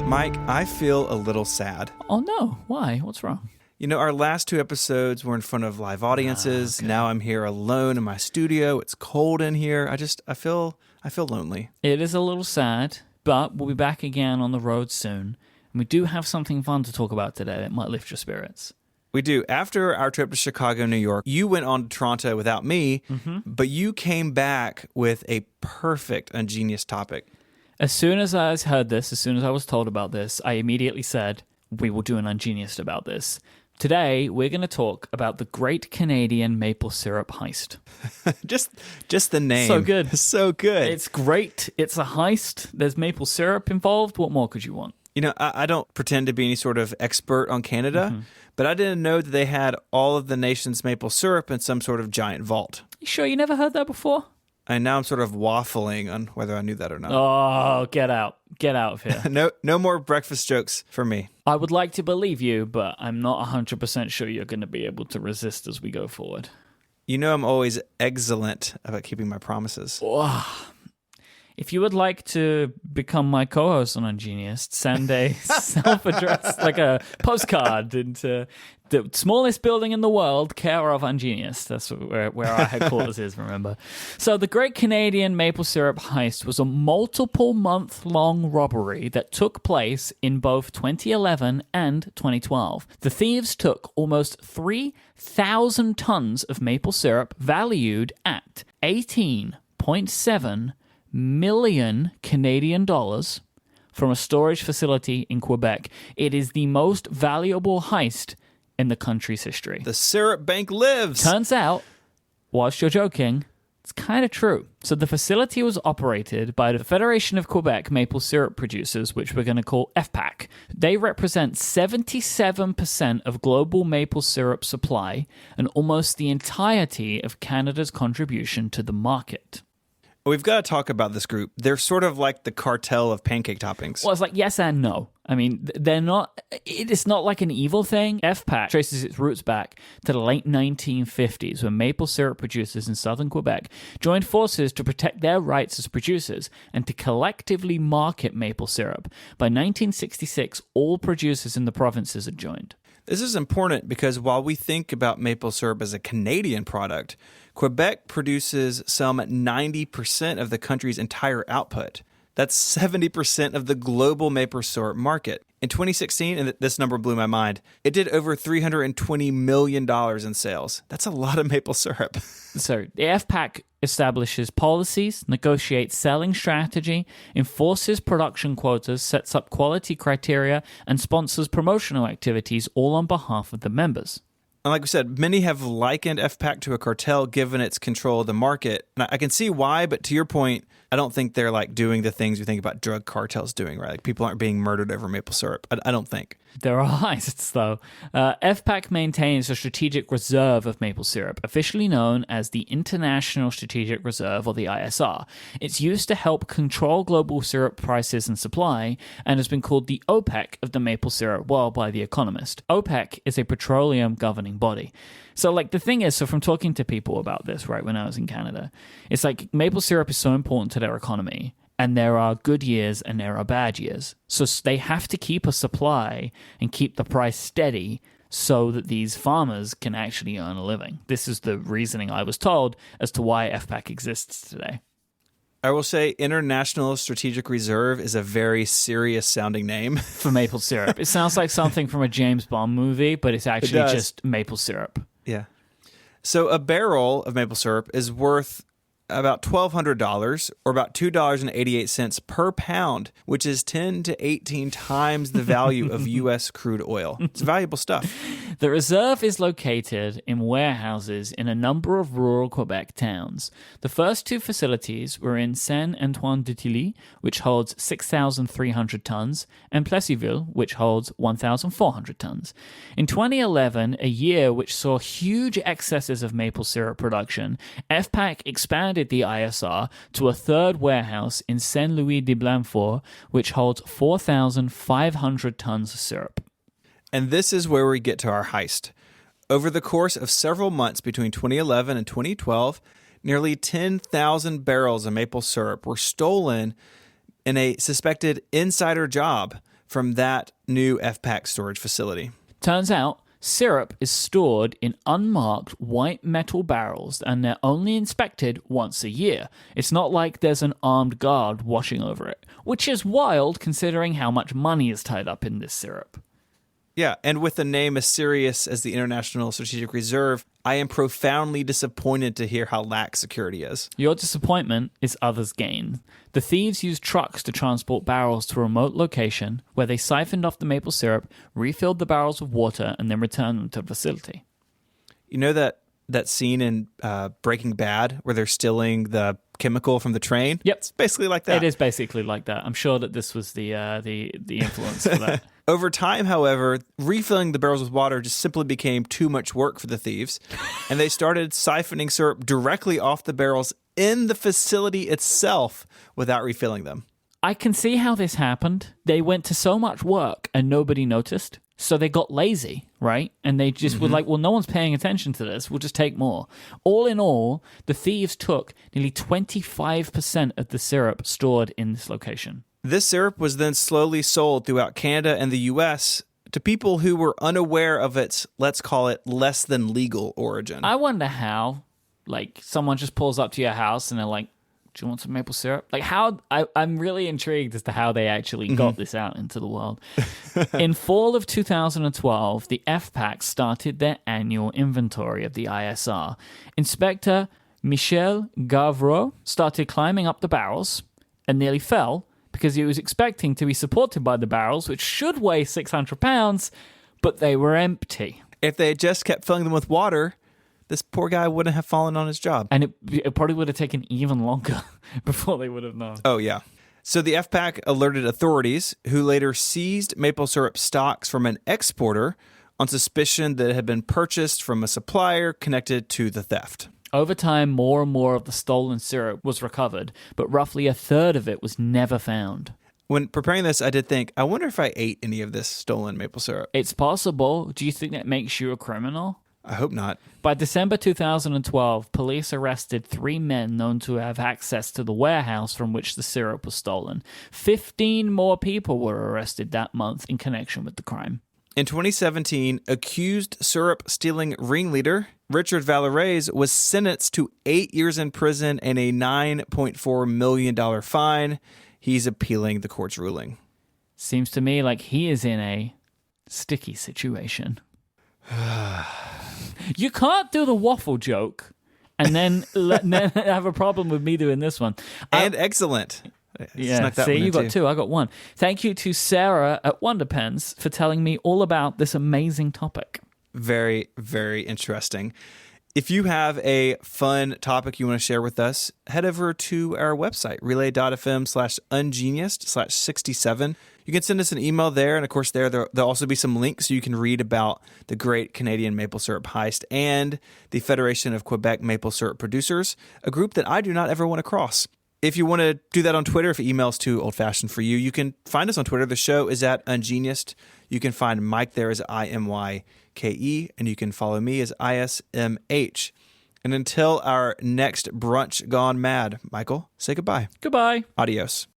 Mike, I feel a little sad. Oh no, why? What's wrong? You know, our last two episodes were in front of live audiences. Okay. Now I'm here alone in my studio. It's cold in here. I feel lonely. It is a little sad, but we'll be back again on the road soon. And we do have something fun to talk about today that might lift your spirits. We do. After our trip to Chicago, New York, you went on to Toronto without me, but you came back with a perfect Ungenius topic. As soon as I heard this, as soon as I was told about this, I immediately said, we will do an Ungenius about this. Today, we're going to talk about the Great Canadian Maple Syrup Heist. just the name. So good. So good. It's great. It's a heist. There's maple syrup involved. What more could you want? You know, I don't pretend to be any sort of expert on Canada, but I didn't know that they had all of the nation's maple syrup in some sort of giant vault. You sure you never heard that before? And now I'm sort of waffling on whether I knew that or not. Oh, get out. Get out of here. No more breakfast jokes for me. I would like to believe you, but I'm not 100% sure you're going to be able to resist as we go forward. You know I'm always excellent about keeping my promises. If you would like to become my co-host on Ungenius, send a self-addressed, like a postcard into the smallest building in the world, care of Ungenius. That's where our headquarters is, remember? So the Great Canadian Maple Syrup Heist was a multiple-month-long robbery that took place in both 2011 and 2012. The thieves took almost 3,000 tons of maple syrup valued at $18.7 million Canadian dollars from a storage facility in Quebec. It is the most valuable heist in the country's history. The syrup bank lives. Turns out, whilst you're joking, it's kind of true. So the facility was operated by the Federation of Quebec Maple Syrup Producers, which we're going to call FPAC. They represent 77% of global maple syrup supply and almost the entirety of Canada's contribution to the market. We've got to talk about this group. They're sort of like the cartel of pancake toppings. Well, it's like yes and no. I mean, they're not. It's not like an evil thing. FPAC traces its roots back to the late 1950s when maple syrup producers in southern Quebec joined forces to protect their rights as producers and to collectively market maple syrup. By 1966, all producers in the provinces had joined. This is important because while we think about maple syrup as a Canadian product, Quebec produces some 90% of the country's entire output. That's 70% of the global maple syrup market. In 2016, and this number blew my mind, it did over $320 million in sales. That's a lot of maple syrup. So the FPAC establishes policies, negotiates selling strategy, enforces production quotas, sets up quality criteria, and sponsors promotional activities, all on behalf of the members. And like we said, many have likened FPAC to a cartel given its control of the market. And I can see why, but to your point, I don't think they're like doing the things we think about drug cartels doing, right? Like people aren't being murdered over maple syrup. I don't think. There are heists, though. FPAC maintains a strategic reserve of maple syrup, officially known as the International Strategic Reserve, or the ISR. It's used to help control global syrup prices and supply, and has been called the OPEC of the maple syrup world by The Economist. OPEC is a petroleum governing body. So, like, the thing is, so from talking to people about this, right, when I was in Canada, it's like maple syrup is so important to their economy. And there are good years and there are bad years. So they have to keep a supply and keep the price steady so that these farmers can actually earn a living. This is the reasoning I was told as to why FPAC exists today. I will say International Strategic Reserve is a very serious sounding name. For maple syrup. It sounds like something from a James Bond movie, but it's actually just maple syrup. Yeah. So a barrel of maple syrup is worth about $1,200 or about $2.88 per pound, which is 10 to 18 times the value of U.S. crude oil. It's valuable stuff. The reserve is located in warehouses in a number of rural Quebec towns. The first two facilities were in Saint-Antoine-de-Tilly, which holds 6,300 tons, and Plessisville, which holds 1,400 tons. In 2011, a year which saw huge excesses of maple syrup production, FPAC expanded the ISR to a third warehouse in Saint-Louis-de-Blanfort, which holds 4,500 tons of syrup. And this is where we get to our heist. Over the course of several months between 2011 and 2012, nearly 10,000 barrels of maple syrup were stolen in a suspected insider job from that new FPAC storage facility. Turns out, syrup is stored in unmarked white metal barrels and they're only inspected once a year. It's not like there's an armed guard watching over it, which is wild considering how much money is tied up in this syrup. Yeah, and with a name as serious as the International Strategic Reserve, I am profoundly disappointed to hear how lax security is. Your disappointment is others' gain. The thieves used trucks to transport barrels to a remote location where they siphoned off the maple syrup, refilled the barrels with water, and then returned them to the facility. You know that scene in Breaking Bad where they're stealing the chemical from the train? Yep. It's basically like that. It is basically like that. I'm sure that this was the influence for that. Over time, however, refilling the barrels with water just simply became too much work for the thieves, and they started siphoning syrup directly off the barrels in the facility itself without refilling them. I can see how this happened. They went to so much work and nobody noticed. So they got lazy, right? And they just were like, well, no one's paying attention to this. We'll just take more. All in all, the thieves took nearly 25% of the syrup stored in this location. This syrup was then slowly sold throughout Canada and the U.S. to people who were unaware of its, let's call it, less than legal origin. I wonder how, like, someone just pulls up to your house and they're like, do you want some maple syrup? Like, how? I'm really intrigued as to how they actually got this out into the world. In fall of 2012, the FPAC started their annual inventory of the ISR. Inspector Michel Gavreau started climbing up the barrels and nearly fell because he was expecting to be supported by the barrels, which should weigh 600 pounds, but they were empty. If they had just kept filling them with water, this poor guy wouldn't have fallen on his job. And it probably would have taken even longer before they would have known. Oh, yeah. So the FPAC alerted authorities, who later seized maple syrup stocks from an exporter on suspicion that it had been purchased from a supplier connected to the theft. Over time, more and more of the stolen syrup was recovered, but roughly a third of it was never found. When preparing this, I did think, I wonder if I ate any of this stolen maple syrup. It's possible. Do you think that makes you a criminal? I hope not. By December 2012, police arrested 3 men known to have access to the warehouse from which the syrup was stolen. 15 more people were arrested that month in connection with the crime. In 2017, accused syrup-stealing ringleader Richard Valeraise was sentenced to 8 years in prison and a $9.4 million fine. He's appealing the court's ruling. Seems to me like he is in a sticky situation. You can't do the waffle joke and then have a problem with me doing this one. And excellent. Yeah, see, you got 2. I got 1. Thank you to Sarah at Wonderpens for telling me all about this amazing topic. Very, very interesting. If you have a fun topic you want to share with us, head over to our website, relay.fm/ungeniused/67. You can send us an email there, and of course there'll also be some links so you can read about the Great Canadian Maple Syrup Heist and the Federation of Quebec Maple Syrup Producers, a group that I do not ever want to cross. If you want to do that on Twitter, if email's too old-fashioned for you, you can find us on Twitter. The show is at Ungeniused. You can find Mike there as IMYKE, and you can follow me as ISMH. And until our next brunch gone mad, Michael, say goodbye. Goodbye. Adios.